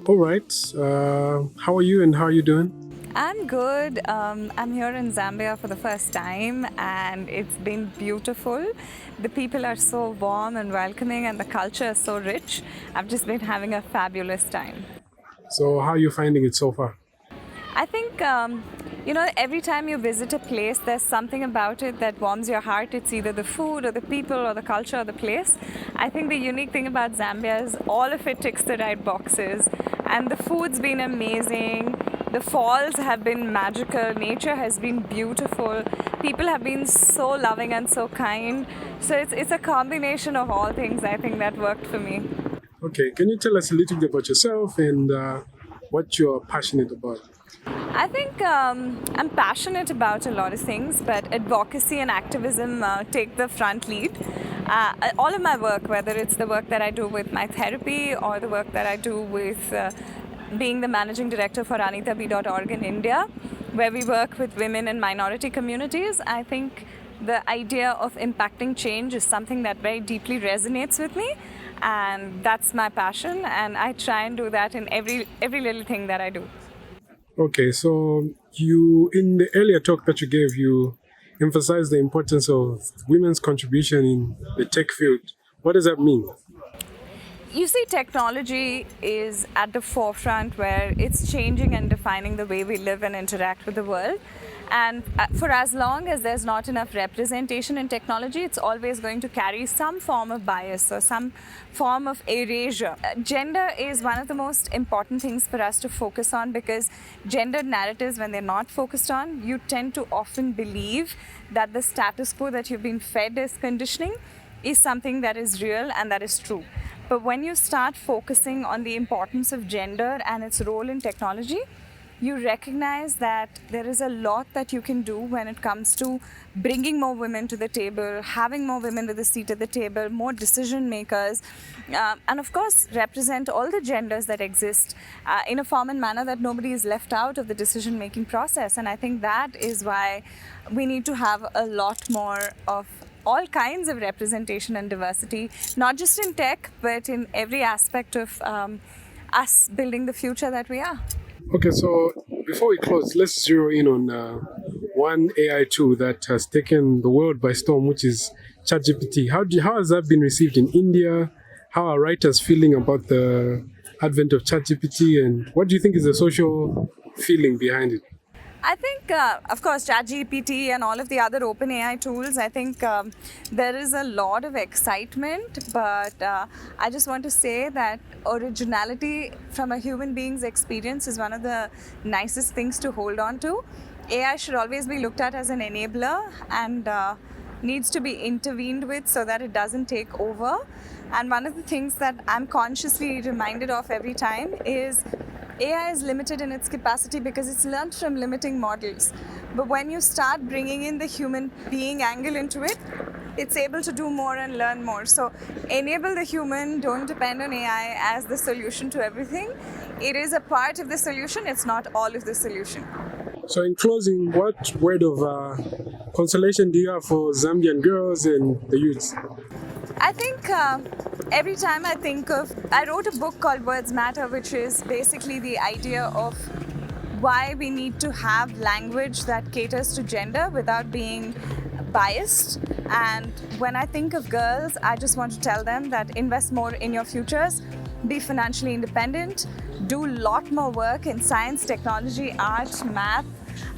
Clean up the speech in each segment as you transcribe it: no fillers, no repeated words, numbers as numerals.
All right. How are you and how are you doing? I'm good. I'm here in Zambia for the first time, and it's been beautiful. The people are so warm and welcoming, and the culture is so rich. I've just been having a fabulous time. So, how are you finding it so far? I think, every time you visit a place, there's something about it that warms your heart. It's either the food or the people or the culture or the place. I think the unique thing about Zambia is all of it ticks the right boxes. And the food's been amazing. The falls have been magical. Nature has been beautiful. People have been so loving and so kind. So it's a combination of all things, I think, that worked for me. Okay, can you tell us a little bit about yourself and what you're passionate about? I think I'm passionate about a lot of things, but advocacy and activism take the front lead. All of my work, whether it's the work that I do with my therapy or the work that I do with being the managing director for anitaB.org in India, where we work with women and minority communities, I think the idea of impacting change is something that very deeply resonates with me, and that's my passion, and I try and do that in every little thing that I do. Okay, so you in the earlier talk that you gave, you emphasized the importance of women's contribution in the tech field. What does that mean? You see, technology is at the forefront where it's changing and defining the way we live and interact with the world. And for as long as there's not enough representation in technology, it's always going to carry some form of bias or some form of erasure. Gender is one of the most important things for us to focus on, because gender narratives, when they're not focused on, you tend to often believe that the status quo that you've been fed as conditioning is something that is real and that is true. But when you start focusing on the importance of gender and its role in technology, you recognize that there is a lot that you can do when it comes to bringing more women to the table, having more women with a seat at the table, more decision makers, and of course represent all the genders that exist in a form and manner that nobody is left out of the decision making process. And I think that is why we need to have a lot more of all kinds of representation and diversity, not just in tech, but in every aspect of us building the future that we are. Okay, so before we close, let's zero in on one AI tool that has taken the world by storm, which is ChatGPT. How has that been received in India? How are writers feeling about the advent of ChatGPT, and what do you think is the social feeling behind it? I think, of course, ChatGPT and all of the other open AI tools, I think there is a lot of excitement, but I just want to say that originality from a human being's experience is one of the nicest things to hold on to. AI should always be looked at as an enabler and needs to be intervened with so that it doesn't take over. And one of the things that I'm consciously reminded of every time is AI is limited in its capacity because it's learned from limiting models. But when you start bringing in the human being angle into it, it's able to do more and learn more. So enable the human, don't depend on AI as the solution to everything. It is a part of the solution, it's not all of the solution. So, in closing, what word of consolation do you have for Zambian girls and the youths? I think every time I wrote a book called Words Matter, which is basically the idea of why we need to have language that caters to gender without being biased. And when I think of girls, I just want to tell them that invest more in your futures, be financially independent, do a lot more work in science, technology, art, math.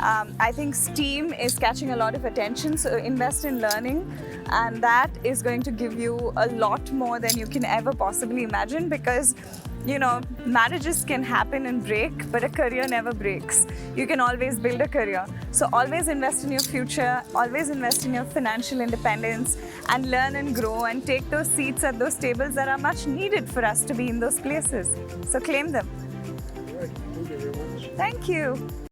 I think STEAM is catching a lot of attention, so invest in learning, and that is going to give you a lot more than you can ever possibly imagine, because marriages can happen and break, but a career never breaks. You can always build a career. So always invest in your future, always invest in your financial independence, and learn and grow and take those seats at those tables that are much needed for us to be in those places. So claim them. All right, thank you very much. Thank you.